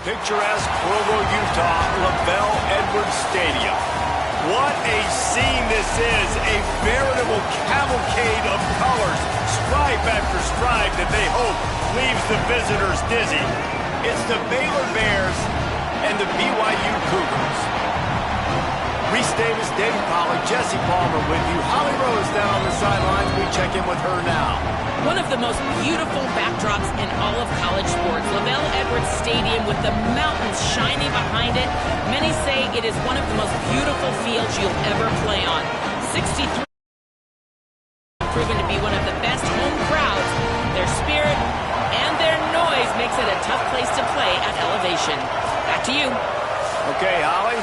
Picturesque Provo, Utah, LaBelle Edwards Stadium. What a scene this is, a veritable cavalcade of colors, stripe after stripe that they hope leaves the visitors dizzy. It's the Baylor Bears and the BYU Cougars. Reese Davis, David Pollack, Jesse Palmer with you. Holly Rose down on the sidelines. We check in with her now. One of the most beautiful backdrops in all of college sports. LaBelle Edwards Stadium with the mountains shining behind it. Many say it is one of the most beautiful fields you'll ever play on. 63 proven to be one of the best home crowds. Their spirit and their noise makes it a tough place to play at elevation. Back to you. Okay, Holly.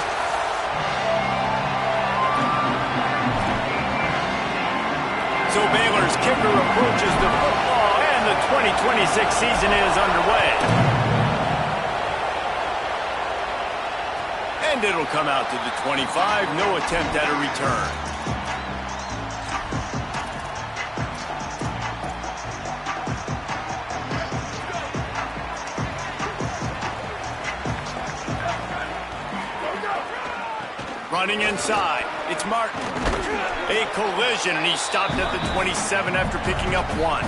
So Baylor's kicker approaches the football, and the 2026 season is underway. And it'll come out to the 25. No attempt at a return. Running inside. It's Martin. A collision, and he stopped at the 27 after picking up one.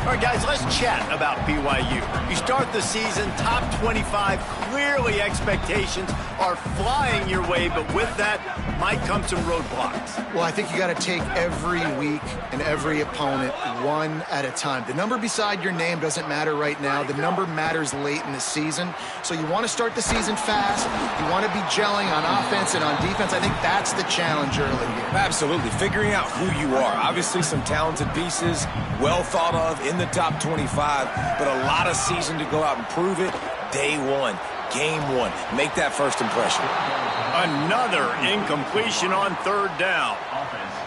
All right, guys, let's chat about BYU. You start the season, top 25. Clearly, expectations are flying your way, but with that might come some roadblocks. Well, I think you got to take every week and every opponent one at a time. The number beside your name doesn't matter right now. The number matters late in the season. So you want to start the season fast. You want to be gelling on offense and on defense. I think that's the challenge early here. Absolutely. Figuring out who you are. Obviously, some talented pieces, well thought of in the top 25, but a lot of season to go out and prove it. Day one, game one. Make that first impression. Another incompletion on third down.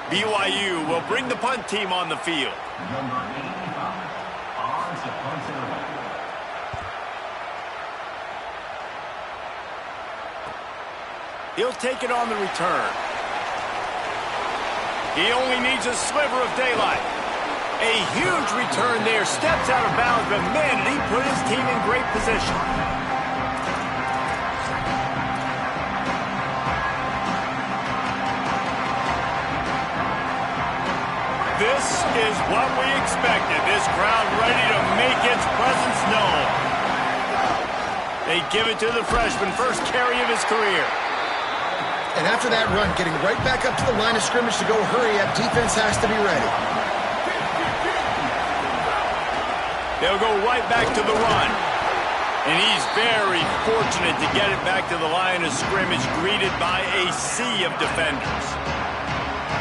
BYU will bring the punt team on the field. Number 85 on the punt team. He'll take it on the return. He only needs a sliver of daylight. A huge return there. Steps out of bounds, but man, did he put his team in great position. This is what we expected. This crowd ready to make its presence known. They give it to the freshman, first carry of his career. And after that run, getting right back up to the line of scrimmage to go hurry up, defense has to be ready. They'll go right back to the run. And he's very fortunate to get it back to the line of scrimmage, greeted by a sea of defenders.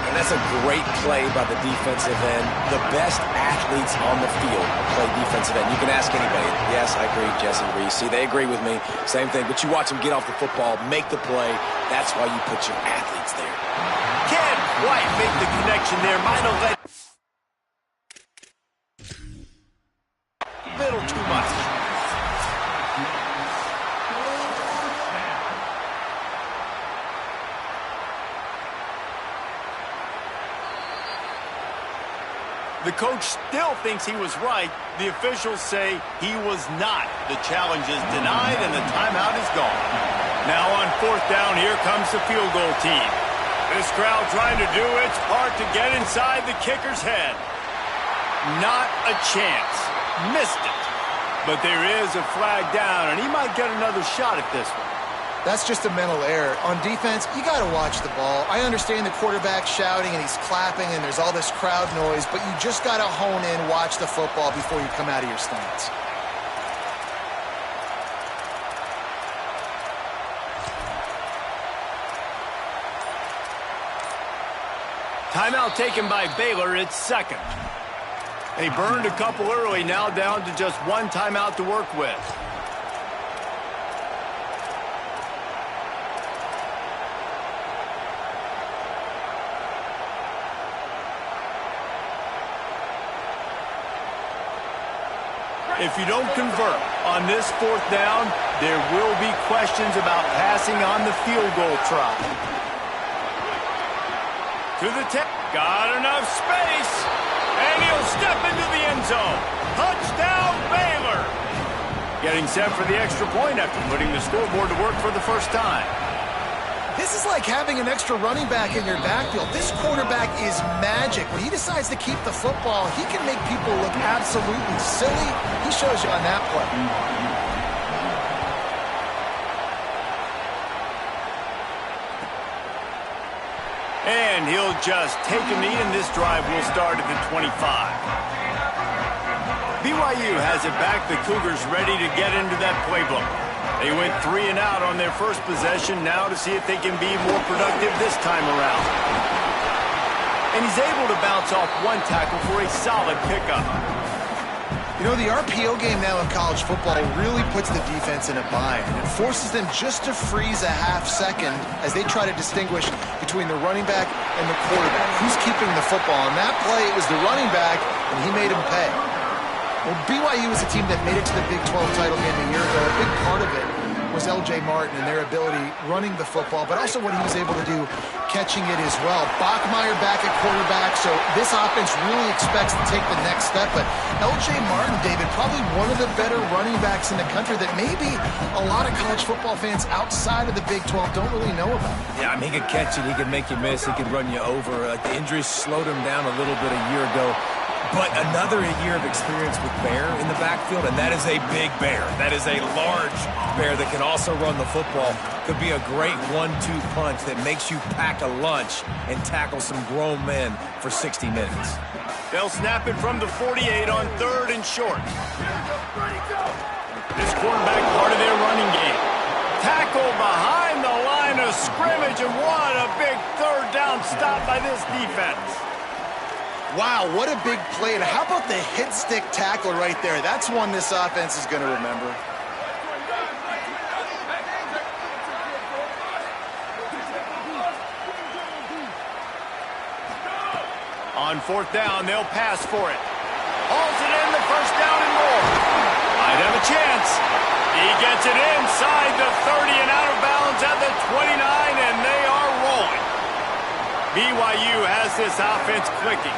And that's a great play by the defensive end. The best athletes on the field play defensive end. You can ask anybody. Yes, I agree, Jesse, Reese. See, they agree with me. Same thing. But you watch them get off the football, make the play. That's why you put your athletes there. Can't quite make the connection there. Might have let little too much. The coach still thinks he was right. The officials say he was not. The challenge is denied, and the timeout is gone. Now on fourth down, here comes the field goal team. This crowd trying to do its part to get inside the kicker's head. Not a chance. Missed it. But there is a flag down, and he might get another shot at this one. That's just a mental error. On defense, you got to watch the ball. I understand the quarterback shouting and he's clapping and there's all this crowd noise, but you just got to hone in, watch the football before you come out of your stance. Timeout taken by Baylor. It's second. They burned a couple early, now down to just one timeout to work with. If you don't convert on this fourth down, there will be questions about passing on the field goal try. To the 10. Got enough space. And he'll step into the end zone. Touchdown, Baylor. Getting set for the extra point after putting the scoreboard to work for the first time. This is like having an extra running back in your backfield. This quarterback is magic. When he decides to keep the football, he can make people look absolutely silly. He shows you on that play. And he'll just take a knee, and this drive will start at the 25. BYU has it back. The Cougars ready to get into that playbook. They went 3 and out on their first possession, now to see if they can be more productive this time around. And he's able to bounce off one tackle for a solid pickup. You know, the RPO game now in college football really puts the defense in a bind. It forces them just to freeze a half second as they try to distinguish between the running back and the quarterback. Who's keeping the football? On that play, it was the running back, and he made him pay. Well, BYU is a team that made it to the Big 12 title game a year ago. A big part of it was L.J. Martin and their ability running the football, but also what he was able to do catching it as well. Bachmeier back at quarterback, so this offense really expects to take the next step. But L.J. Martin, David, probably one of the better running backs in the country that maybe a lot of college football fans outside of the Big 12 don't really know about. Yeah, I mean, he could catch it, he could make you miss, he could run you over. The injuries slowed him down a little bit a year ago. But another year of experience with Bear in the backfield, and that is a big Bear. That is a large Bear that can also run the football. Could be a great 1-2 punch that makes you pack a lunch and tackle some grown men for 60 minutes. They'll snap it from the 48 on 3rd and short. This quarterback part of their running game. Tackle behind the line of scrimmage, and what a big 3rd down stop by this defense. Wow, what a big play. And how about the hit stick tackle right there? That's one this offense is going to remember. On 4th down, they'll pass for it. Hauls it in, the 1st down and more. Might have a chance. He gets it inside the 30 and out of bounds at the 29, and they are rolling. BYU has this offense clicking.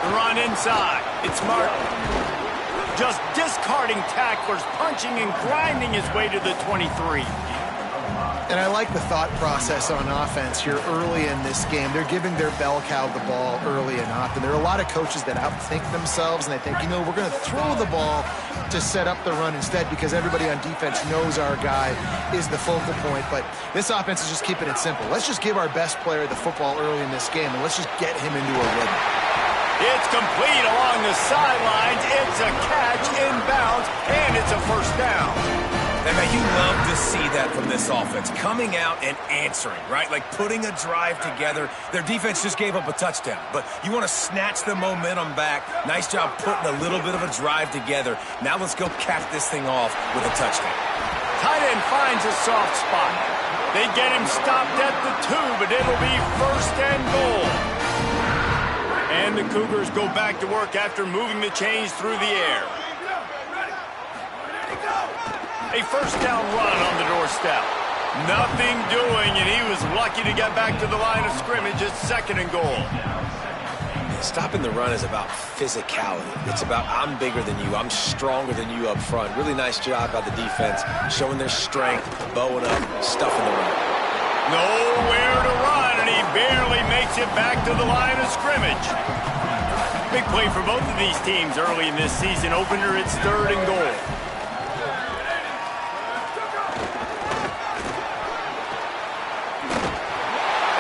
The run inside. It's Martin. Just discarding tacklers, punching and grinding his way to the 23. And I like the thought process on offense here early in this game. They're giving their bell cow the ball early and often. There are a lot of coaches that outthink themselves, and they think, you know, we're going to throw the ball to set up the run instead because everybody on defense knows our guy is the focal point. But this offense is just keeping it simple. Let's just give our best player the football early in this game, and let's just get him into a rhythm. It's complete along the sidelines. It's a catch inbounds, and it's a 1st down. And man, you love to see that from this offense, coming out and answering, right? Like putting a drive together. Their defense just gave up a touchdown, but you want to snatch the momentum back. Nice job putting a little bit of a drive together. Now let's go cap this thing off with a touchdown. Tight end finds a soft spot. They get him stopped at the 2, but it'll be 1st and goal. And the Cougars go back to work after moving the chains through the air. A 1st down run on the doorstep. Nothing doing, and he was lucky to get back to the line of scrimmage at 2nd and goal. Stopping the run is about physicality. It's about I'm bigger than you. I'm stronger than you up front. Really nice job by the defense, showing their strength, bowing up, stuffing the run. Nowhere to run, and he barely makes it back to the line of scrimmage. Big play for both of these teams early in this season opener. It's 3rd and goal.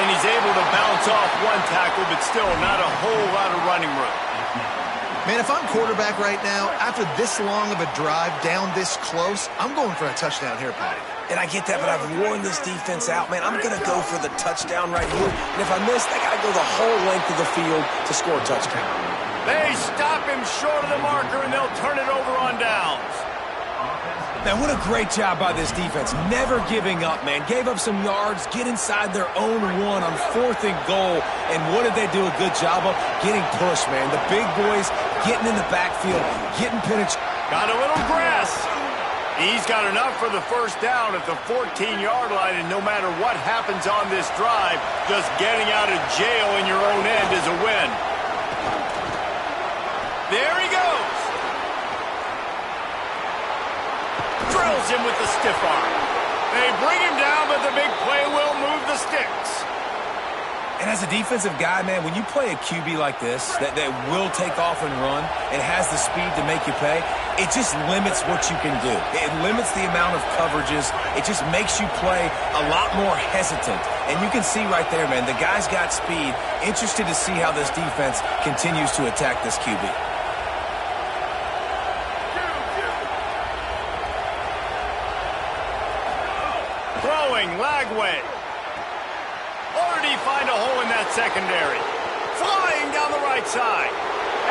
And he's able to bounce off one tackle, but still not a whole lot of running room. Man, if I'm quarterback right now, after this long of a drive down this close, I'm going for a touchdown here, Patty. And I get that, but I've worn this defense out, man. I'm going to go for the touchdown right here. And if I miss, they got to go the whole length of the field to score a touchdown. They stop him short of the marker, and they'll turn it over on downs. Man, what a great job by this defense. Never giving up, man. Gave up some yards, get inside their own 1 on 4th and goal. And what did they do a good job of? Getting pushed, man. The big boys getting in the backfield, getting penetrated. Got a little grass. He's got enough for the 1st down at the 14-yard line, and no matter what happens on this drive, just getting out of jail in your own end is a win. There he goes. Drills him with the stiff arm. They bring him down, but the big play will move the sticks. And as a defensive guy, man, when you play a QB like this that will take off and run and has the speed to make you pay, it just limits what you can do. It limits the amount of coverages. It just makes you play a lot more hesitant. And you can see right there, man, the guy's got speed. Interested to see how this defense continues to attack this QB. Throwing, Lagway. Or did he find a hole in that secondary? Flying down the right side.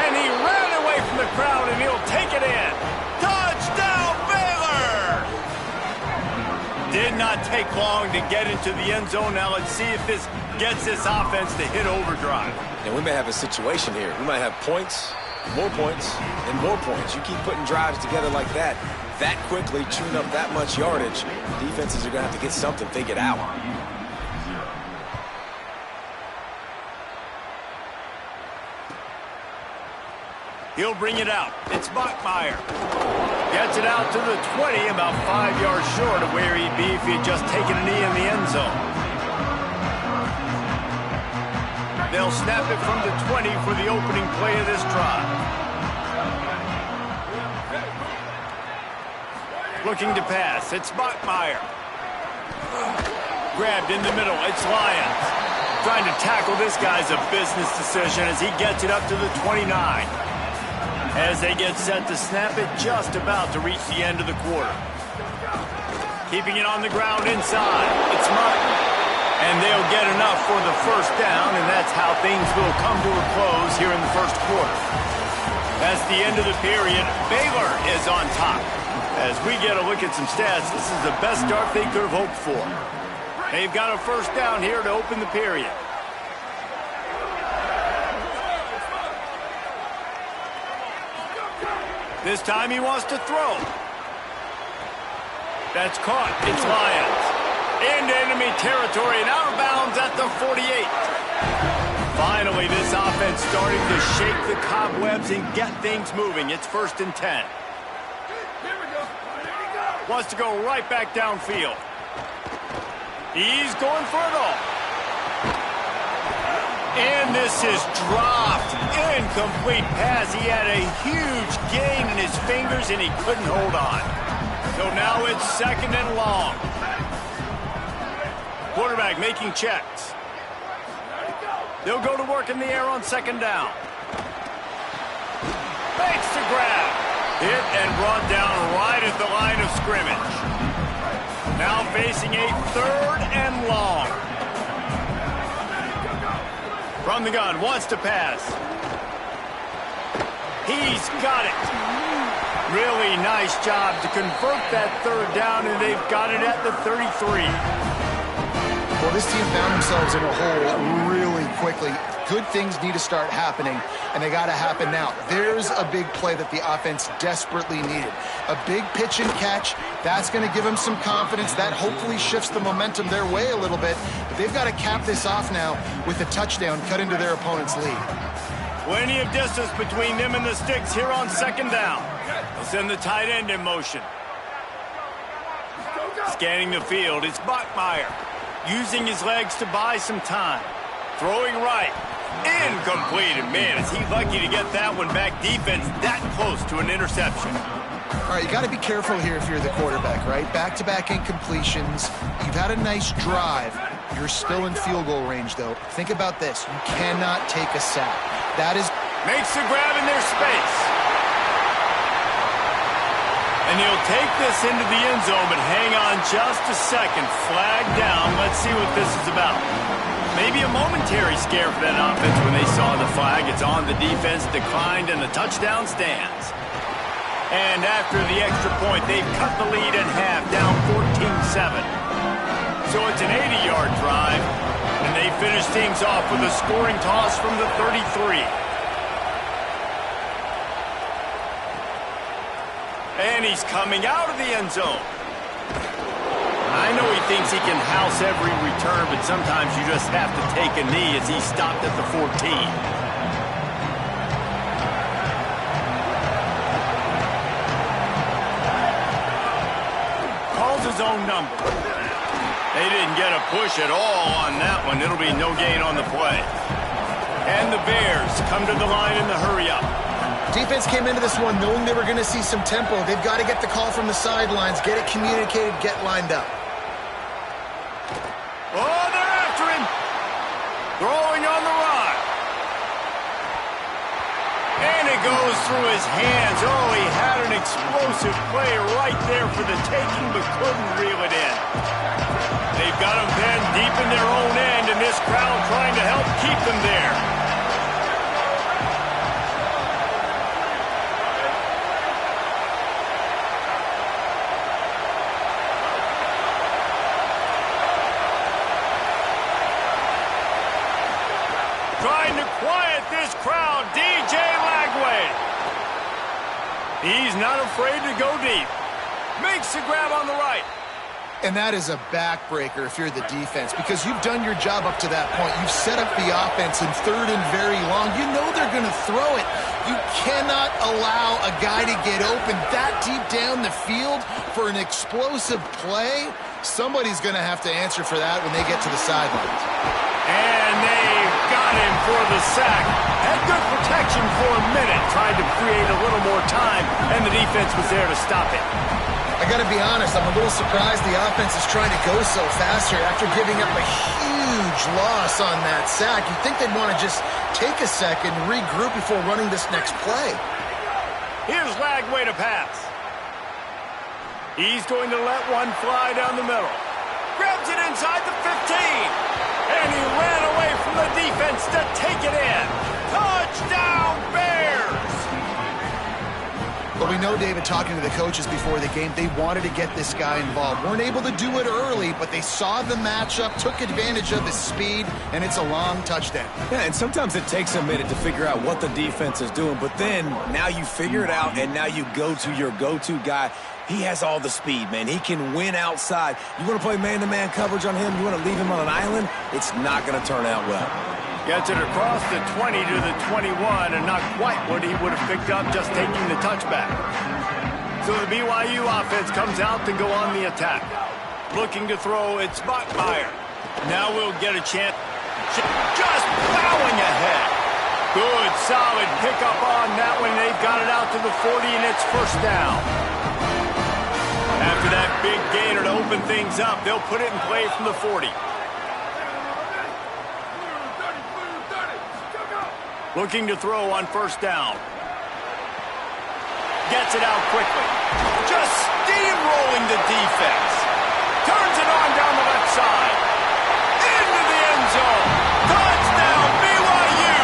And he ran away from the crowd, and he'll take it in. Touchdown, Baylor! Did not take long to get into the end zone. Now let's see if this gets this offense to hit overdrive. And we may have a situation here. We might have points, and more points. You keep putting drives together like that quickly, chewing up that much yardage, defenses are going to have to get something figured out. He'll bring it out. It's Bachmeier. Gets it out to the 20, about 5 yards short of where he'd be if he had just taken a knee in the end zone. They'll snap it from the 20 for the opening play of this drive. Looking to pass. It's Bachmeier. Grabbed in the middle. It's Lyons. Trying to tackle this guy's a business decision as he gets it up to the 29. As they get set to snap it, just about to reach the end of the quarter. Keeping it on the ground inside. It's Martin. And they'll get enough for the first down, and that's how things will come to a close here in the first quarter. That's the end of the period. Baylor is on top. As we get a look at some stats, this is the best start they could have hoped for. They've got a first down here to open the period. This time he wants to throw. That's caught. It's Lyons. Into enemy territory and out of bounds at the 48. Finally, this offense starting to shake the cobwebs and get things moving. It's 1st and 10. Wants to go right back downfield. He's going for it all. And this is dropped. Incomplete pass. He had a huge gain in his fingers, and he couldn't hold on. So now it's 2nd and long. Quarterback making checks. They'll go to work in the air on 2nd down. Makes the grab. Hit and brought down right at the line of scrimmage. Now facing a 3rd and long. From the gun, wants to pass. He's got it. Really nice job to convert that 3rd down, and they've got it at the 33. Well, this team found themselves in a hole really quickly. Good things need to start happening, and they got to happen now. There's a big play that the offense desperately needed. A big pitch and catch. That's going to give them some confidence. That hopefully shifts the momentum their way a little bit. But they've got to cap this off now with a touchdown cut into their opponent's lead. Plenty of distance between them and the sticks here on 2nd down. They'll send the tight end in motion. Scanning the field, it's Bachmeier. Using his legs to buy some time. Throwing right. Incomplete. And man, is he lucky to get that one back. Defense that close to an interception. All right, you got to be careful here if you're the quarterback, right? Back-to-back incompletions. You've had a nice drive. You're still in field goal range, though. Think about this. You cannot take a sack. That is... Makes the grab in their space. And he'll take this into the end zone, but hang on just a second. Flag down. Let's see what this is about. Maybe a momentary scare for that offense when they saw the flag. It's on the defense, declined, and the touchdown stands. And after the extra point, they've cut the lead in half, down 14-7. So it's an 80-yard drive, and they finish things off with a scoring toss from the 33. And he's coming out of the end zone. I know he thinks he can house every return, but sometimes you just have to take a knee as he stopped at the 14. his own number. They didn't get a push at all on that one. It'll be no gain on the play. And the Bears come to the line in the hurry-up. Defense came into this one knowing they were going to see some tempo. They've got to get the call from the sidelines, get it communicated, get lined up. Oh, they're after him. Throwing on the run. And it goes through his hands. Oh, he had an explosive play right there for the taking, but couldn't reel it in. They've got him pinned deep in their own end, and this crowd trying to help keep them there. Trying to quiet this crowd, DJ Lagway. He's not afraid to go deep. Makes the grab on the right. And that is a backbreaker if you're the defense, because you've done your job up to that point. You've set up the offense in third and very long. You know they're going to throw it. You cannot allow a guy to get open that deep down the field for an explosive play. Somebody's going to have to answer for that when they get to the sidelines. And they've got him for the sack. Had good protection for a minute. Tried to create a little more time, and the defense was there to stop it. I got to be honest, I'm a little surprised the offense is trying to go so fast here after giving up a huge loss on that sack. You'd think they'd want to just take a second, regroup before running this next play. Here's Lagway to pass. He's going to let one fly down the middle. Grabs it inside the 15. And he ran away from the defense to take it in. Touchdown, Bears! But we know, David, talking to the coaches before the game, they wanted to get this guy involved. Weren't able to do it early, but they saw the matchup, took advantage of his speed, and it's a long touchdown. Yeah, and sometimes it takes a minute to figure out what the defense is doing, but then now you figure it out, and now you go to your go-to guy. He has all the speed, man. He can win outside. You want to play man-to-man coverage on him? You want to leave him on an island? It's not going to turn out well. Gets it across the 20 to the 21, and not quite what he would have picked up just taking the touchback. So the BYU offense comes out to go on the attack. Looking to throw, it's Bachmeier. Now we'll get a chance. Just plowing ahead. Good, solid pickup on that one. They've got it out to the 40, and it's first down. After that big gainer to open things up, they'll put it in play from the 40. Looking to throw on first down. Gets it out quickly. Just steamrolling the defense. Turns it on down the left side. Into the end zone. Touchdown, BYU!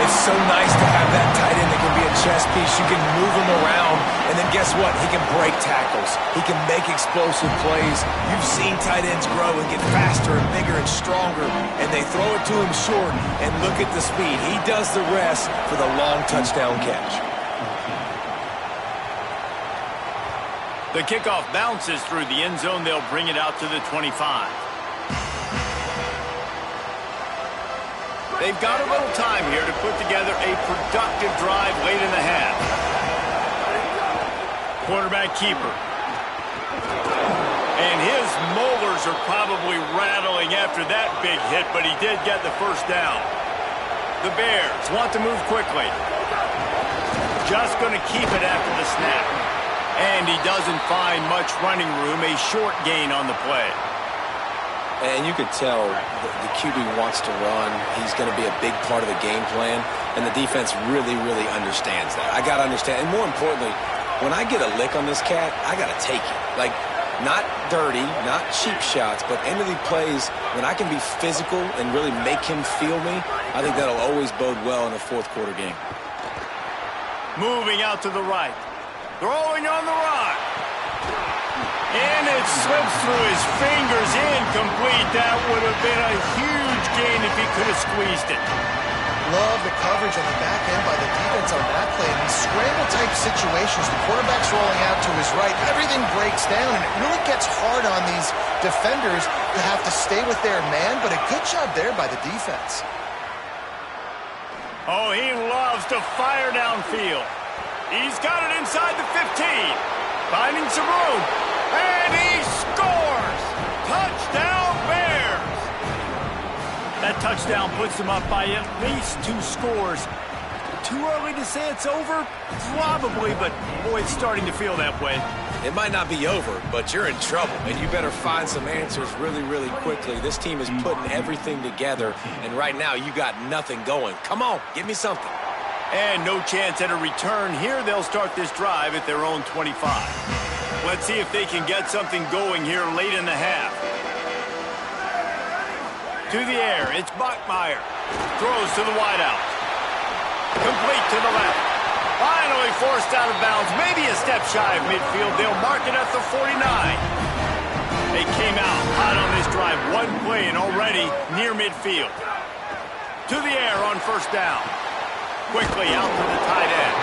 It's so nice to have that tight end that can be a chess piece. You can move him around, and then guess what? He can break tackles. He can make explosive plays. You've seen tight ends grow and get faster and bigger and stronger, and they throw it to him short, and look at the speed. He does the rest for the long touchdown catch. The kickoff bounces through the end zone. They'll bring it out to the 25. They've got a little time here to put together a productive drive late in the half. Quarterback keeper. And his molars are probably rattling after that big hit, but he did get the first down. The Bears want to move quickly. Just going to keep it after the snap. And he doesn't find much running room, a short gain on the play. And you could tell the QB wants to run. He's going to be a big part of the game plan, and the defense really, really understands that. I got to understand, and more importantly, when I get a lick on this cat, I got to take it. Like, not dirty, not cheap shots, but end of the plays, when I can be physical and really make him feel me, I think that'll always bode well in a fourth quarter game. Moving out to the right. Throwing on the run. And it slips through his fingers, incomplete. That would have been a huge gain if he could have squeezed it. Love the coverage on the back end by the defense on that play. In these scramble-type situations, the quarterback's rolling out to his right. Everything breaks down, and it really gets hard on these defenders to have to stay with their man, but a good job there by the defense. Oh, he loves to fire downfield. He's got it inside the 15. Finding some room. And he scores! Touchdown, Bears! That touchdown puts them up by at least 2 scores. Too early to say it's over? Probably, but boy, it's starting to feel that way. It might not be over, but you're in trouble, and you better find some answers really, really quickly. This team is putting everything together, and right now you got nothing going. Come on, give me something. And no chance at a return here. They'll start this drive at their own 25. Let's see if they can get something going here late in the half. To the air, it's Bachmeier. Throws to the wideout. Complete to the left. Finally forced out of bounds. Maybe a step shy of midfield. They'll mark it at the 49. They came out hot on this drive. One play and already near midfield. To the air on first down. Quickly out to the tight end.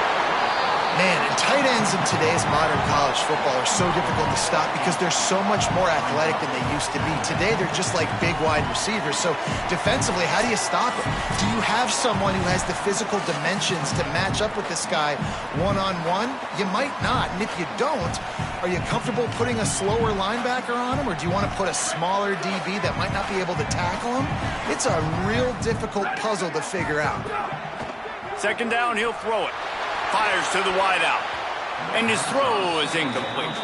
Man, and tight ends in today's modern college football are so difficult to stop because they're so much more athletic than they used to be. Today, they're just like big wide receivers. So defensively, how do you stop it? Do you have someone who has the physical dimensions to match up with this guy one-on-one? You might not. And if you don't, are you comfortable putting a slower linebacker on him? Or do you want to put a smaller DB that might not be able to tackle him? It's a real difficult puzzle to figure out. Second down, he'll throw it. Fires to the wideout. And his throw is incomplete.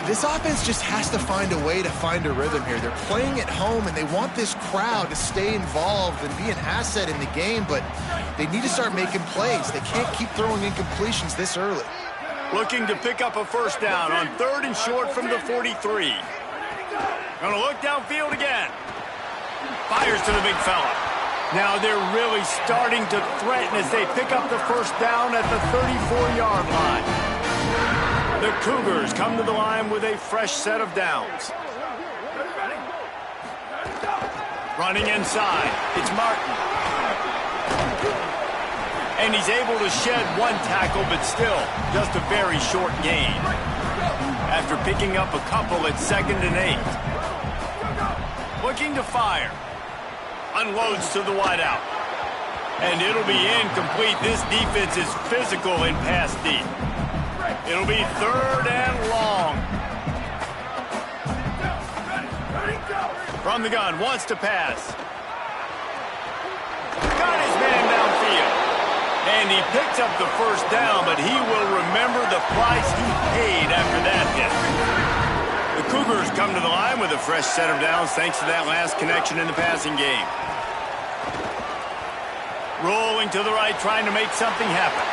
This offense just has to find a way to find a rhythm here. They're playing at home, and they want this crowd to stay involved and be an asset in the game, but they need to start making plays. They can't keep throwing incompletions this early. Looking to pick up a first down on 3rd and short from the 43. Gonna look downfield again. Fires to the big fella. Now they're really starting to threaten as they pick up the first down at the 34-yard line. The Cougars come to the line with a fresh set of downs. Running inside, it's Martin. And he's able to shed 1 tackle, but still just a very short gain. After picking up a couple at 2nd and 8. Looking to fire. Unloads to the wideout. And it'll be incomplete. This defense is physical in pass deep. It'll be 3rd and long. From the gun, wants to pass. Got his man downfield. And he picks up the first down, but he will remember the price he paid after that hit. The Cougars come to the line with a fresh set of downs thanks to that last connection in the passing game. Rolling to the right, trying to make something happen.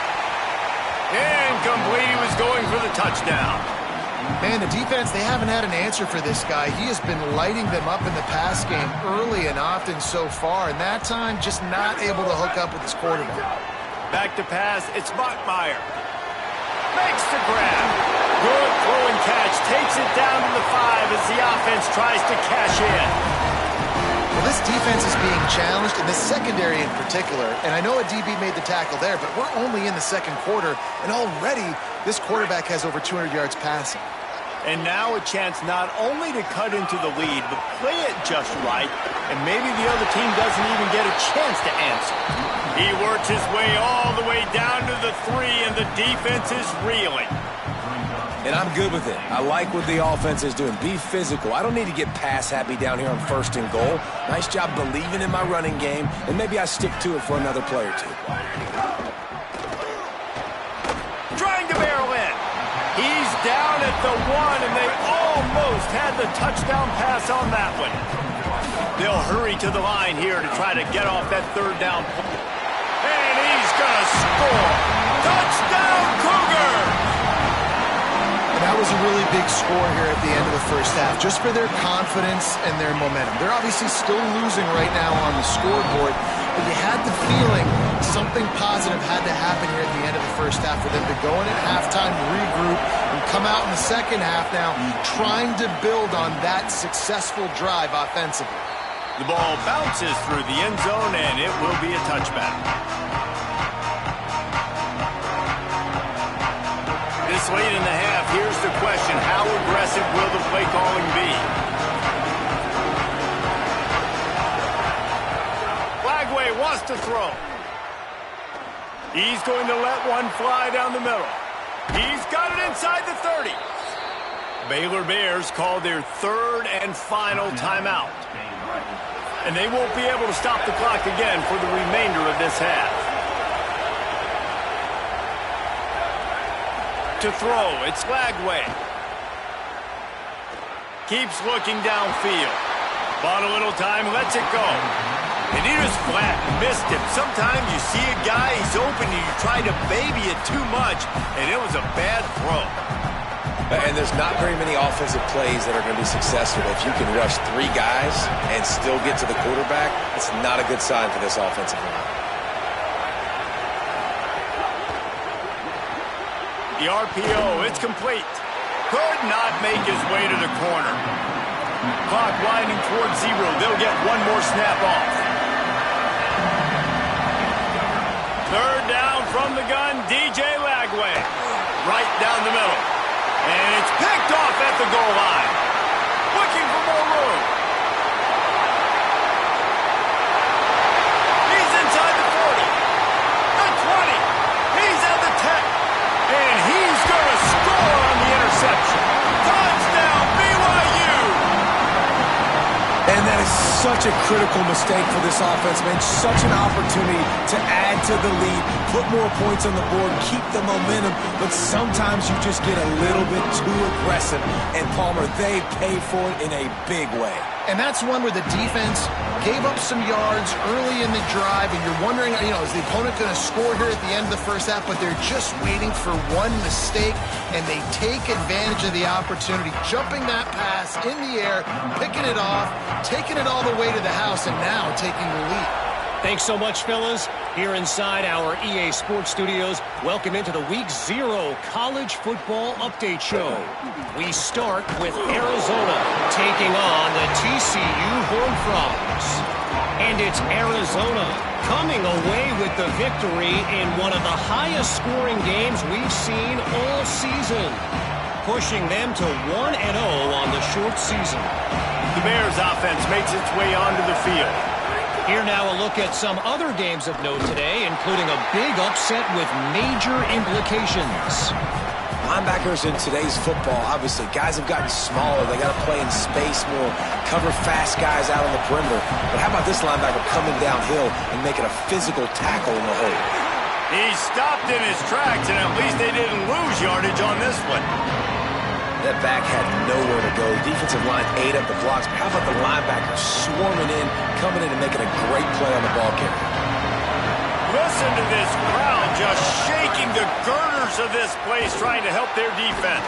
Incomplete, he was going for the touchdown. Man, the defense, they haven't had an answer for this guy. He has been lighting them up in the pass game early and often so far, and that time just not able to hook up with his quarterback. Back to pass, it's Bachmeier. Makes the grab. Good throw and catch, takes it down to the 5 as the offense tries to cash in. Well, this defense is being challenged, and this secondary in particular, and I know a DB made the tackle there, but we're only in the 2nd quarter, and already this quarterback has over 200 yards passing. And now a chance not only to cut into the lead, but play it just right, and maybe the other team doesn't even get a chance to answer. He works his way all the way down to the 3, and the defense is reeling. And I'm good with it. I like what the offense is doing. Be physical. I don't need to get pass happy down here on 1st and goal. Nice job believing in my running game, and maybe I stick to it for another play or 2. Trying to barrel in. He's down at the 1, and they almost had the touchdown pass on that one. They'll hurry to the line here to try to get off that 3rd down. And he's going to score. Touchdown, Cougars! That was a really big score here at the end of the first half, just for their confidence and their momentum. They're obviously still losing right now on the scoreboard, but you had the feeling something positive had to happen here at the end of the first half for them to go in at halftime, regroup, and come out in the second half now trying to build on that successful drive offensively. The ball bounces through the end zone, and it will be a touchback. This late in the half, here's the question. How aggressive will the play calling be? Flagway wants to throw. He's going to let one fly down the middle. He's got it inside the 30. Baylor Bears call their third and final timeout. And they won't be able to stop the clock again for the remainder of this half. To throw, it's Lagway. Keeps looking downfield. Bought a little time, lets it go. And he just flat missed him. Sometimes you see a guy, he's open, and you try to baby it too much, and it was a bad throw. And there's not very many offensive plays that are going to be successful. If you can rush 3 guys and still get to the quarterback, it's not a good sign for this offensive line. The RPO, it's complete. Could not make his way to the corner. Clock winding towards 0. They'll get one more snap off. Third down from the gun, DJ Lagway. Right down the middle. And it's picked off at the goal line. Looking for more room. He's inside the 40. The 20. He's at the 10. And he's going to score on the interception. Touchdown, BYU. And that is such a critical mistake for this offense, man. Such an opportunity to add to the lead, put more points on the board, keep the momentum, but sometimes you just get a little bit too aggressive. And Palmer, they pay for it in a big way. And that's one where the defense gave up some yards early in the drive, and you're wondering, is the opponent going to score here at the end of the first half? But they're just waiting for one mistake, and they take advantage of the opportunity, jumping that pass in the air, picking it off, taking it all the way to the house, and now taking the lead. Thanks so much, fellas. Here inside our EA Sports Studios, welcome into the Week 0 College Football Update Show. We start with Arizona taking on the TCU Horned Frogs. And it's Arizona coming away with the victory in one of the highest scoring games we've seen all season, pushing them to 1-0 on the short season. The Bears offense makes its way onto the field. Here now a look at some other games of note today, including a big upset with major implications. Linebackers in today's football, obviously, guys have gotten smaller. They got to play in space more, cover fast guys out on the perimeter. But how about this linebacker coming downhill and making a physical tackle in the hole? He stopped in his tracks, and at least they didn't lose yardage on this one. That back had nowhere to go. The defensive line ate up the blocks. But how about the linebacker swarming in, coming in and making a great play on the ball carrier? Listen to this crowd just shaking the girders of this place, trying to help their defense.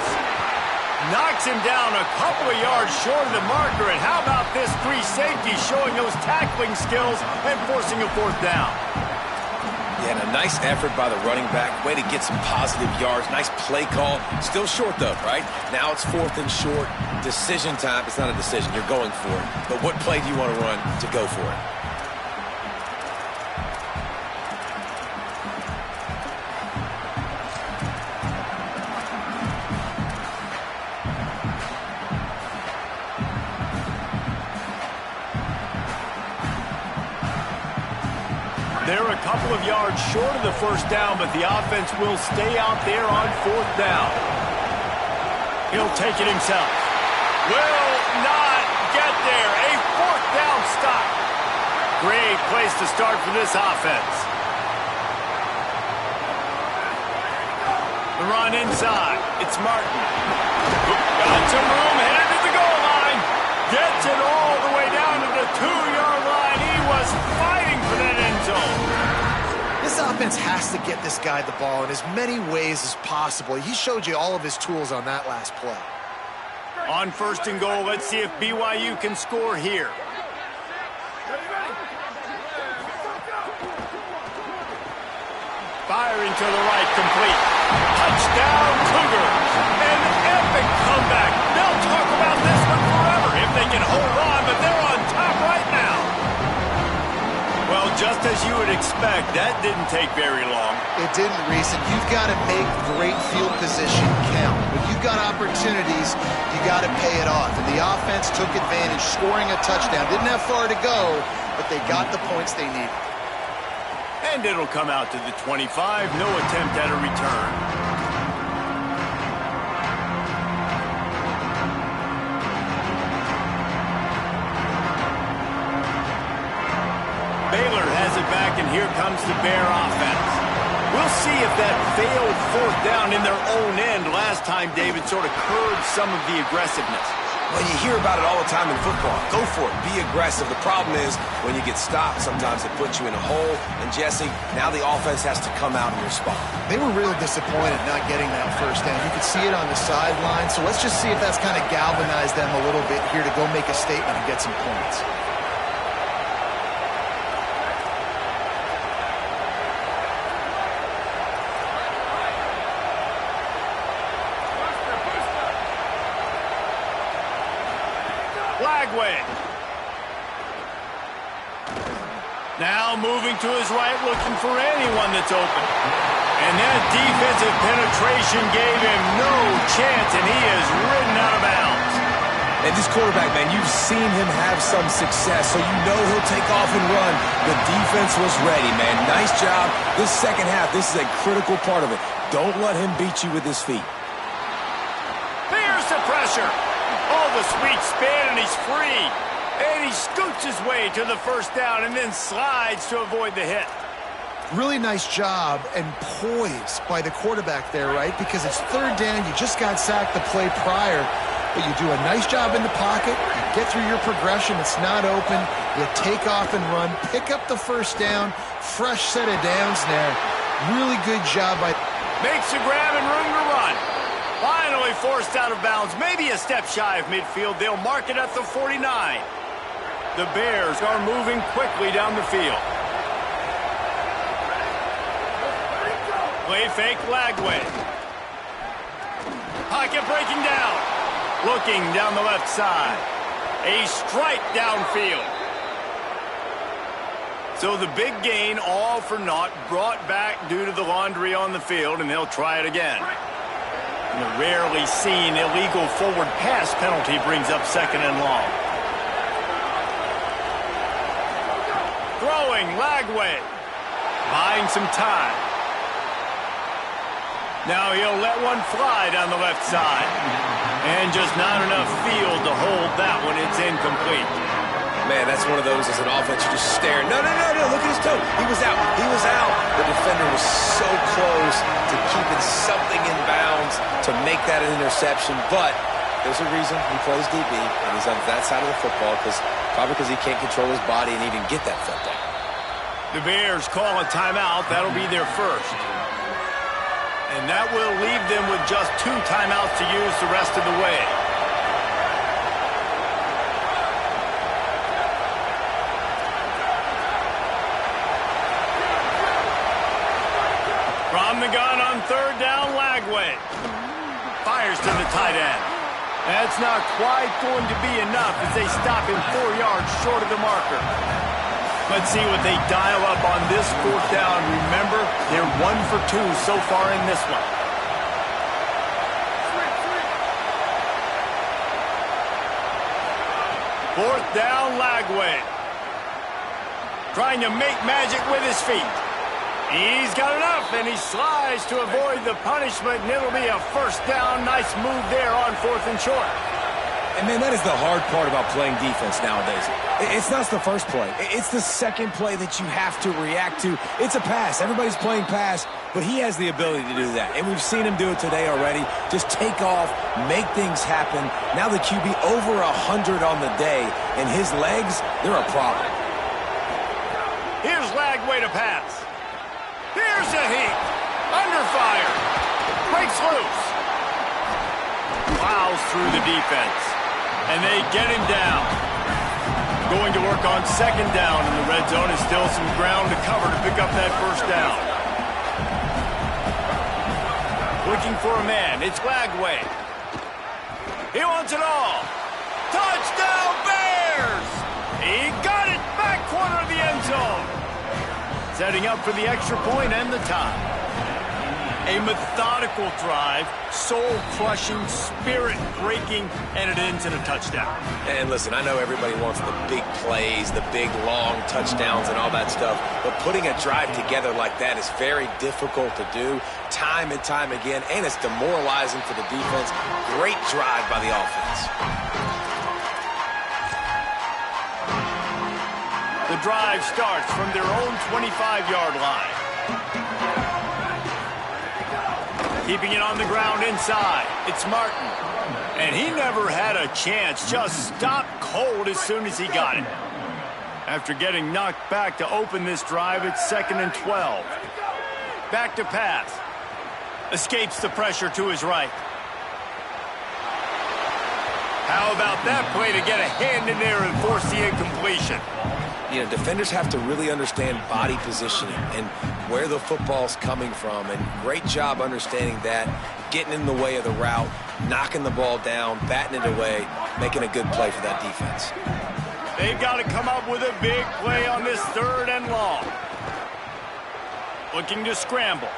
Knocks him down a couple of yards short of the marker. And how about this 3 safeties showing those tackling skills and forcing a 4th down? Yeah, and a nice effort by the running back. Way to get some positive yards. Nice play call. Still short, though, right? Now it's 4th and short. Decision time. It's not a decision. You're going for it. But what play do you want to run to go for it? They're a couple of yards short of the 1st down, but the offense will stay out there on 4th down. He'll take it himself. Will not get there. A 4th down stop. Great place to start for this offense. The run inside. It's Martin. Got some room, headed to the goal line. Gets it all the way down to the 2-yard line. He was fighting for that end zone. This offense has to get this guy the ball in as many ways as possible. He showed you all of his tools on that last play. On 1st and goal, let's see if BYU can score here. Firing to the right, complete. Touchdown, Cougars. An epic comeback. They'll talk about this one forever if they can hold on, but they're on top right now. Well, just as you would expect, that didn't take very long. It didn't, Reese, and you've got to make great field position count. When you've got opportunities, you got to pay it off. And the offense took advantage, scoring a touchdown. Didn't have far to go, but they got the points they needed. And it'll come out to the 25. No attempt at a return. here comes the Bear offense. We'll see if that failed fourth down in their own end last time, David, sort of curbed some of the aggressiveness. Well, you hear about it all the time in football. Go for it. Be aggressive. The problem is when you get stopped, sometimes it puts you in a hole. And, Jesse, now the offense has to come out and respond. They were really disappointed not getting that first down. You could see it on the sideline. So let's just see if that's kind of galvanized them a little bit here to go make a statement and get some points. Now moving to his right, looking for anyone that's open. And that defensive penetration gave him no chance, and he is ridden out of bounds. And this quarterback, man, you've seen him have some success, so you know he'll take off and run. The defense was ready, man. Nice job. This second half, this is a critical part of it. Don't let him beat you with his feet. There's the pressure. Oh, the sweet spin, and he's free. And he scoots his way to the first down and then slides to avoid the hit. Really nice job and poise by the quarterback there, right? Because it's third down. You just got sacked the play prior, but you do a nice job in the pocket. You get through your progression. It's not open. You take off and run. Pick up the first down. Fresh set of downs there. Really good job by... Makes the grab and room to run. Finally forced out of bounds. Maybe a step shy of midfield. They'll mark it at the 49. The Bears are moving quickly down the field. Play fake Lagway. Pocket breaking down. Looking down the left side. A strike downfield. So the big gain, all for naught, brought back due to the laundry on the field, and they'll try it again. And the rarely seen illegal forward pass penalty brings up second and long. Throwing Lagway. Buying some time. Now he'll let one fly down the left side. And just not enough field to hold that one. It's incomplete. Man, that's one of those as an offense you just stare. No, look at his toe. He was out. The defender was so close to keeping something in bounds to make that an interception. But there's a reason he plays DB, and he's on that side of the football, probably because he can't control his body and even get that football. The Bears call a timeout. That'll be their first. And that will leave them with just 2 timeouts to use the rest of the way. From the gun on third down, Lagway. Fires to the tight end. That's not quite going to be enough as they stop him 4 yards short of the marker. Let's see what they dial up on this fourth down. Remember, they're 1 for 2 so far in this one. Fourth down, Lagway. Trying to make magic with his feet. He's got enough, and he slides to avoid the punishment, and it'll be a first down. Nice move there on 4th and short. And, man, that is the hard part about playing defense nowadays. It's not the first play. It's the second play that you have to react to. It's a pass. Everybody's playing pass, but he has the ability to do that. And we've seen him do it today already. Just take off, make things happen. Now the QB over 100 on the day, and his legs, they're a problem. Here's Lagway to pass. Here's a heat. Under fire. Breaks loose. Plows through the defense. And they get him down. Going to work on second down in the red zone. Is still some ground to cover to pick up that first down. Looking for a man. It's Lagway. He wants it all. Touchdown Bears! He got it back corner of the end zone. Setting up for the extra point and the tie. A methodical drive, soul-crushing, spirit-breaking, and it ends in a touchdown. And listen, I know everybody wants the big plays, the big, long touchdowns and all that stuff, but putting a drive together like that is very difficult to do time and time again, and it's demoralizing for the defense. Great drive by the offense. The drive starts from their own 25-yard line. Keeping it on the ground inside. It's Martin. And he never had a chance. Just stopped cold as soon as he got it. After getting knocked back to open this drive, it's 2nd and 12. Back to pass. Escapes the pressure to his right. How about that play to get a hand in there and force the incompletion? You know, defenders have to really understand body positioning and where the football's coming from. And great job understanding that, getting in the way of the route, knocking the ball down, batting it away, making a good play for that defense. They've got to come up with a big play on this 3rd and long. Looking to scramble.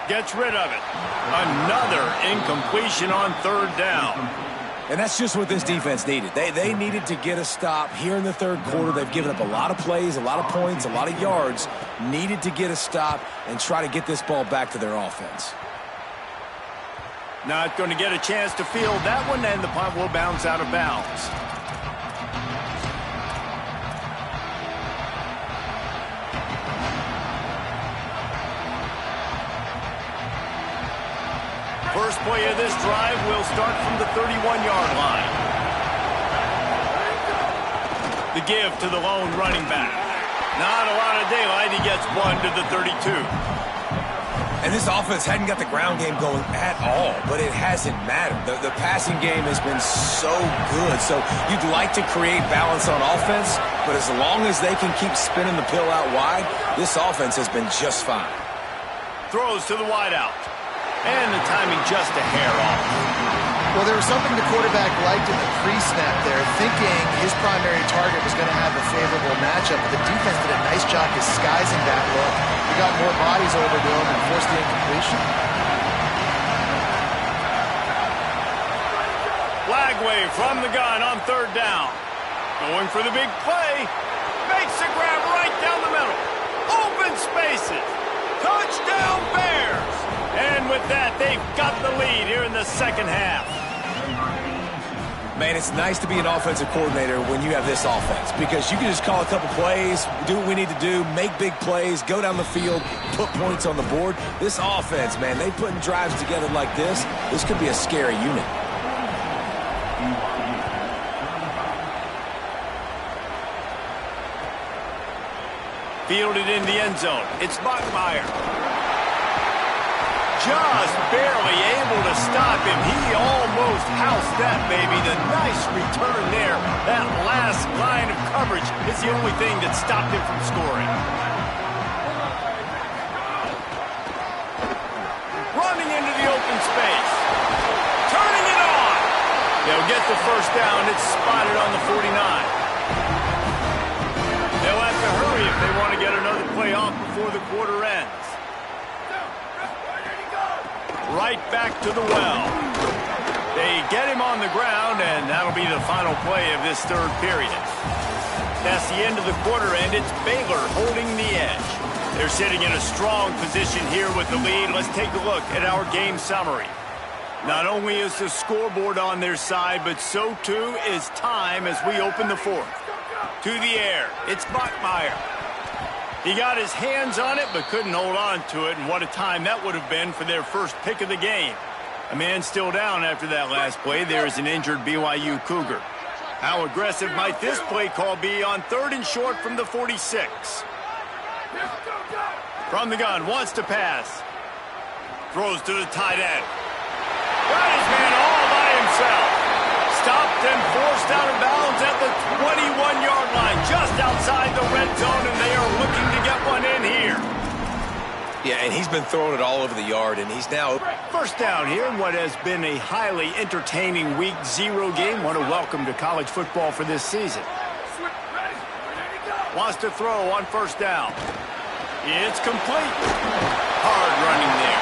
Gets rid of it. Another incompletion on 3rd down. And that's just what this defense needed. They needed to get a stop here in the 3rd quarter. They've given up a lot of plays, a lot of points, a lot of yards. Needed to get a stop and try to get this ball back to their offense. Not going to get a chance to field that one, and the punt will bounce out of bounds. First play of this drive will start from the 31-yard line. The give to the lone running back. Not a lot of daylight. He gets one to the 32. And this offense hadn't got the ground game going at all, but it hasn't mattered. The passing game has been so good. So you'd like to create balance on offense, but as long as they can keep spinning the pill out wide, this offense has been just fine. Throws to the wideout. And the timing just a hair off. Well, there was something the quarterback liked in the pre-snap there, thinking his primary target was going to have a favorable matchup, but the defense did a nice job disguising that look. He got more bodies over to him and forced the incompletion. Flag wave from the gun on 3rd down. Going for the big play. Makes a grab right down the middle. Open spaces. Touchdown Bears. And with that, they've got the lead here in the 2nd half. Man, it's nice to be an offensive coordinator when you have this offense, because you can just call a couple plays, do what we need to do, make big plays, go down the field, put points on the board. This offense, man, they putting drives together like this could be a scary unit. Fielded in the end zone. It's Bachmeier. Just barely able to stop him. He almost housed that baby. The nice return there. That last line of coverage is the only thing that stopped him from scoring. Running into the open space. Turning it on. They'll get the first down. It's spotted on the 49. They'll have to hurry if they want to get another play off before the quarter ends. Right back to the well. They get him on the ground, and that'll be the final play of this 3rd period. That's the end of the quarter, and it's Baylor holding the edge. They're sitting in a strong position here with the lead. Let's take a look at our game summary. Not only is the scoreboard on their side, but so too is time as we open the 4th. To the air, it's Bachmeier. He got his hands on it, but couldn't hold on to it, and what a time that would have been for their first pick of the game. A man still down after that last play. There is an injured BYU Cougar. How aggressive might this play call be on 3rd and short from the 46? From the gun, wants to pass. Throws to the tight end. Got his man all by himself. Stopped and forced out of bounds at the 21-yard line, just outside the red zone, and they are looking to get one in here. Yeah, and he's been throwing it all over the yard, and he's now... First down here in what has been a highly entertaining Week 0 game. What a welcome to college football for this season. Wants to throw on 1st down. It's complete. Hard running there.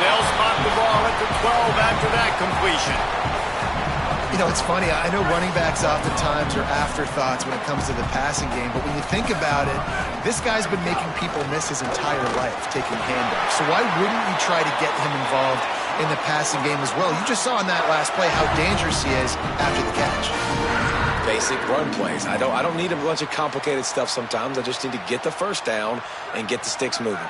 They'll spot the ball at the 12 after that completion. You know, it's funny. I know running backs oftentimes are afterthoughts when it comes to the passing game, but when you think about it, this guy's been making people miss his entire life taking handoffs. So why wouldn't you try to get him involved in the passing game as well? You just saw in that last play how dangerous he is after the catch. basic run plays. I don't need a bunch of complicated stuff sometimes. I just need to get the first down and get the sticks moving.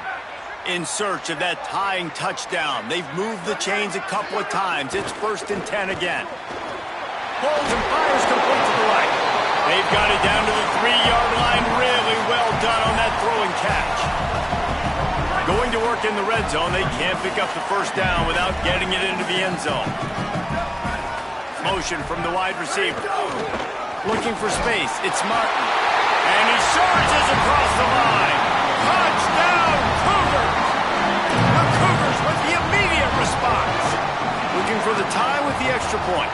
In search of that tying touchdown. They've moved the chains a couple of times. It's 1st and 10 again. Pulls and fires complete to the right. They've got it down to the 3-yard line. Really well done on that throw and catch. Going to work in the red zone. They can't pick up the first down without getting it into the end zone. Motion from the wide receiver. Looking for space. It's Martin. And he surges across the line. Touchdown, Cougars! The Cougars with the immediate response. Looking for the tie with the extra point.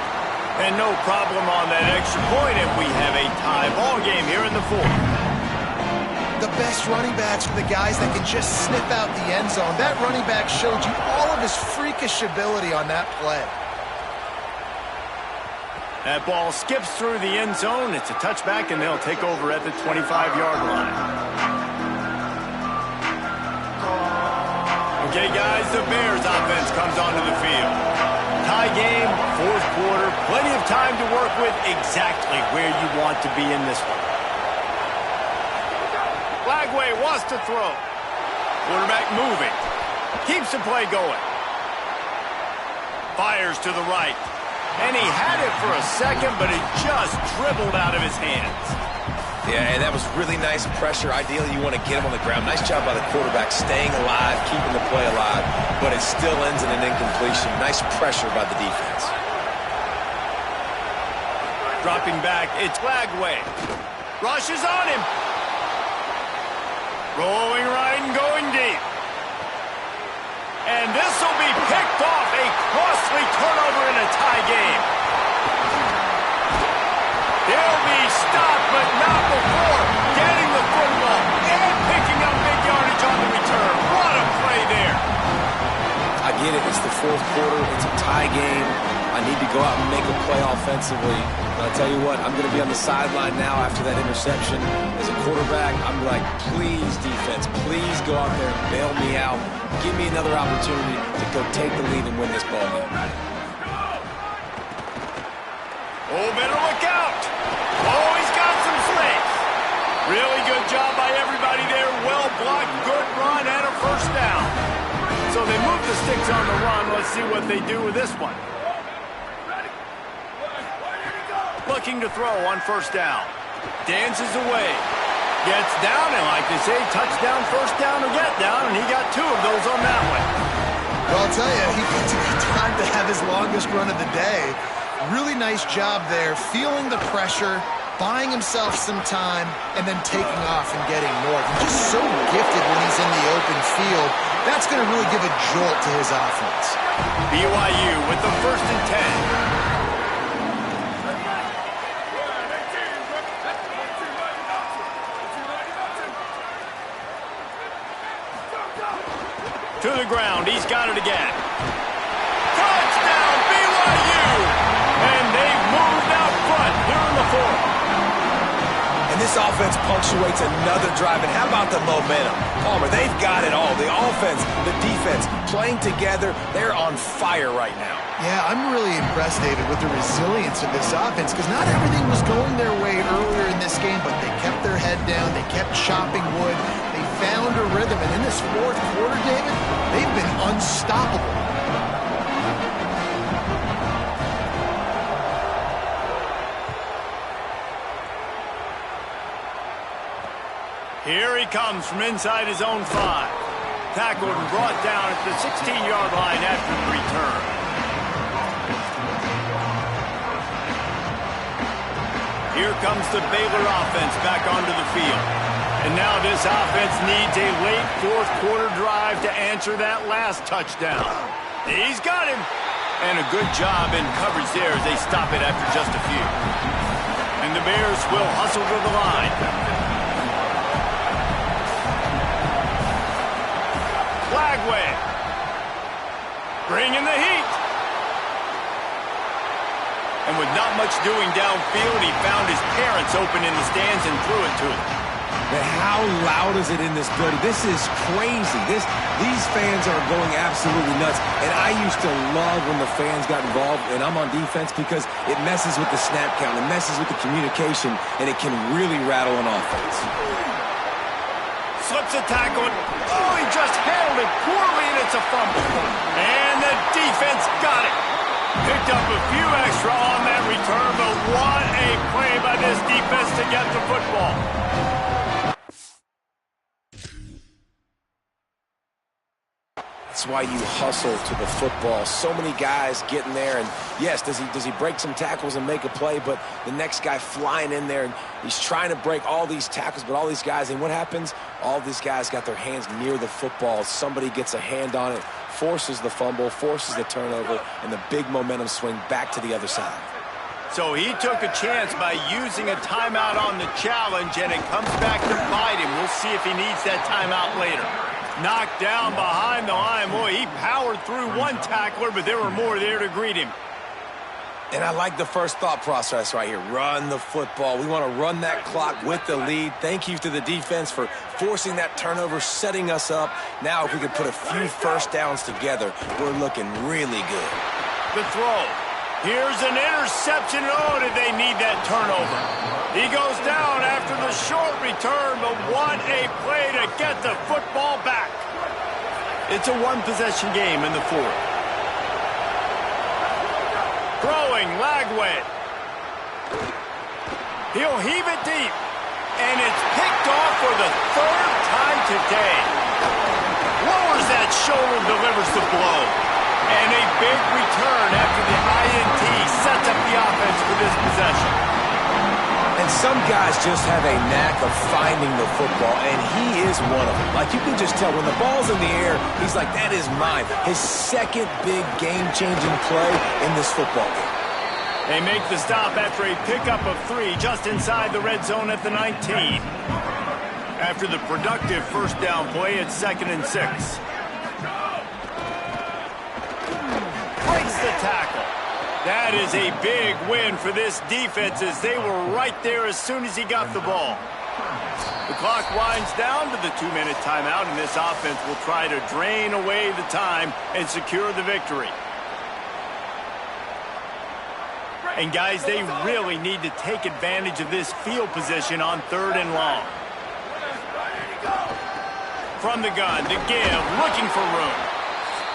And no problem on that extra point, and we have a tie ball game here in the 4th. The best running backs are the guys that can just snip out the end zone. That running back showed you all of his freakish ability on that play. That ball skips through the end zone. It's a touchback, and they'll take over at the 25-yard line. Okay, guys, the Bears offense comes onto the field. Tie game, 4th quarter, plenty of time to work with, exactly where you want to be in this one. Flagway wants to throw. Quarterback moving. Keeps the play going. Fires to the right. And he had it for a second, but it just dribbled out of his hands. Yeah, and that was really nice pressure. Ideally, you want to get him on the ground. Nice job by the quarterback staying alive, keeping the play alive, but it still ends in an incompletion. Nice pressure by the defense. Dropping back, it's Flagway. Rushes on him. Rolling right and going deep. And this will be picked off. A costly turnover in a tie game. He'll be stopped, but not before getting the football and picking up big yardage on the return. What a play there. I get it. It's the 4th quarter. It's a tie game. I need to go out and make a play offensively. But I'll tell you what, I'm going to be on the sideline now after that interception. As a quarterback, I'm like, please, defense, please go out there and bail me out. Give me another opportunity to go take the lead and win this ball game. Oh, better look out. Oh, he's got some slates. Really good job by everybody there. Well blocked, good run, and a first down. So they move the sticks on the run. Let's see what they do with this one. Looking to throw on first down. Dances away. Gets down, and like they say, touchdown, first down, or get down, and he got 2 of those on that one. Well, I'll tell you, he took time to have his longest run of the day. Really nice job there, feeling the pressure, buying himself some time, and then taking off and getting north. He's just so gifted when he's in the open field. That's going to really give a jolt to his offense. BYU with the 1st and 10. To the ground, he's got it again. Touchdown, BYU! And they've moved out front here in the 4th. And this offense punctuates another drive. And how about the momentum? Palmer, they've got it all. The offense, the defense, playing together. They're on fire right now. Yeah, I'm really impressed, David, with the resilience of this offense, because not everything was going their way earlier in this game, but they kept their head down. They kept chopping wood. They found a rhythm. And in this 4th quarter, David, they've been unstoppable. Here he comes from inside his own 5. Tackled and brought down at the 16-yard line after the return. Here comes the Baylor offense back onto the field. And now this offense needs a late 4th quarter drive to answer that last touchdown. He's got him. And a good job in coverage there as they stop it after just a few. And the Bears will hustle to the line. Flagway. Bringing the heat. And with not much doing downfield, he found his parents open in the stands and threw it to them. Man, how loud is it in this building? This is crazy. These fans are going absolutely nuts. And I used to love when the fans got involved, and I'm on defense, because it messes with the snap count, it messes with the communication, and it can really rattle an offense. Slips a tackle. Oh, he just handled it poorly, and it's a fumble. And the defense got it. Picked up a few extra on that return, but what a play by this defense to get the football. That's why you hustle to the football. So many guys getting there, and yes, does he break some tackles and make a play, but the next guy flying in there, and he's trying to break all these tackles, but all these guys, and what happens? All these guys got their hands near the football. Somebody gets a hand on it, forces the fumble, forces the turnover, and the big momentum swing back to the other side. So he took a chance by using a timeout on the challenge, and it comes back to bite him. We'll see if he needs that timeout later. Knocked down behind the line. Boy, he powered through one tackler, but there were more there to greet him. And I like the first thought process right here. Run the football. We want to run that clock with the lead. Thank you to the defense for forcing that turnover, setting us up. Now, if we could put a few first downs together, we're looking really good. The throw. Here's an interception. Oh, did they need that turnover? He goes down after the short return, but what a play to get the football back. It's a one-possession game in the fourth. Throwing, Lagway. He'll heave it deep, and it's picked off for the third time today. Lowers that shoulder, delivers the blow. And a big return after the INT sets up the offense for this possession. And some guys just have a knack of finding the football, and he is one of them. Like, you can just tell when the ball's in the air, he's like, that is mine. His second big game-changing play in this football game. They make the stop after a pickup of 3 just inside the red zone at the 19. After the productive first down play, it's 2nd and 6. Breaks the tackle. That is a big win for this defense, as they were right there as soon as he got the ball. The clock winds down to the 2-minute timeout, and this offense will try to drain away the time and secure the victory. And guys, they really need to take advantage of this field position on 3rd and long. From the gun to give, looking for room.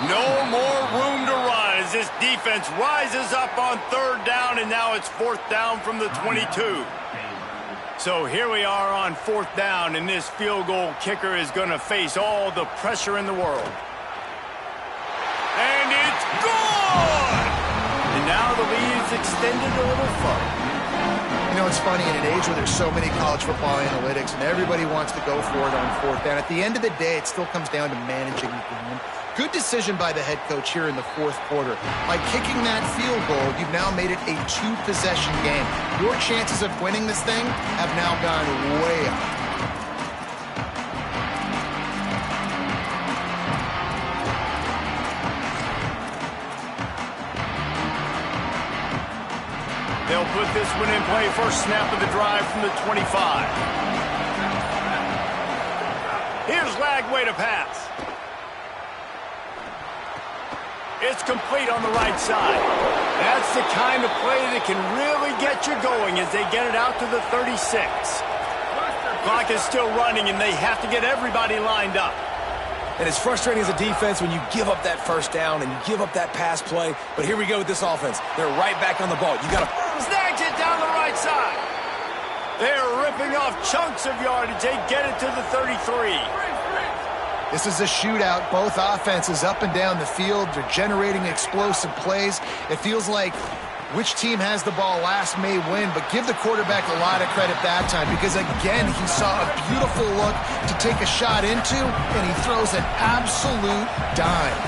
No more room to run as this defense rises up on 3rd down, and now it's 4th down from the 22. So here we are on 4th down, and this field goal kicker is going to face all the pressure in the world. And it's good! And now the lead is extended a little further. You know, it's funny, in an age where there's so many college football analytics and everybody wants to go for it on 4th down, at the end of the day, it still comes down to managing the game. Good decision by the head coach here in the 4th quarter. By kicking that field goal, you've now made it a 2-possession game. Your chances of winning this thing have now gone way up. They'll put this one in play. First snap of the drive from the 25. Here's Lagway to pass. It's complete on the right side. That's the kind of play that can really get you going as they get it out to the 36. Clock is still running, and they have to get everybody lined up. And it's frustrating as a defense when you give up that first down and you give up that pass play. But here we go with this offense. They're right back on the ball. You got to snags it down the right side. They're ripping off chunks of yardage. They get it to the 33. This is a shootout. Both offenses up and down the field. They're generating explosive plays. It feels like which team has the ball last may win, but give the quarterback a lot of credit that time, because, again, he saw a beautiful look to take a shot into, and he throws an absolute dime.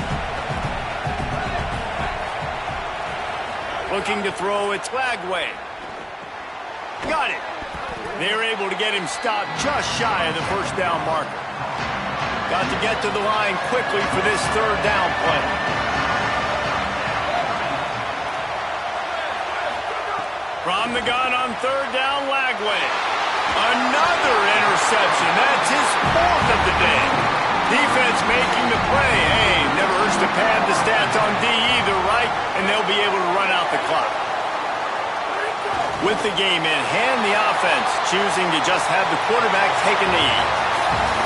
Looking to throw, it's Lagway. Got it. They're able to get him stopped just shy of the first down marker. Got to get to the line quickly for this 3rd down play. From the gun on 3rd down, Lagway. Another interception. That's his fourth of the day. Defense making the play. Hey, never hurts to pad the stats on D either, right? And they'll be able to run out the clock. With the game in hand, the offense choosing to just have the quarterback take a knee.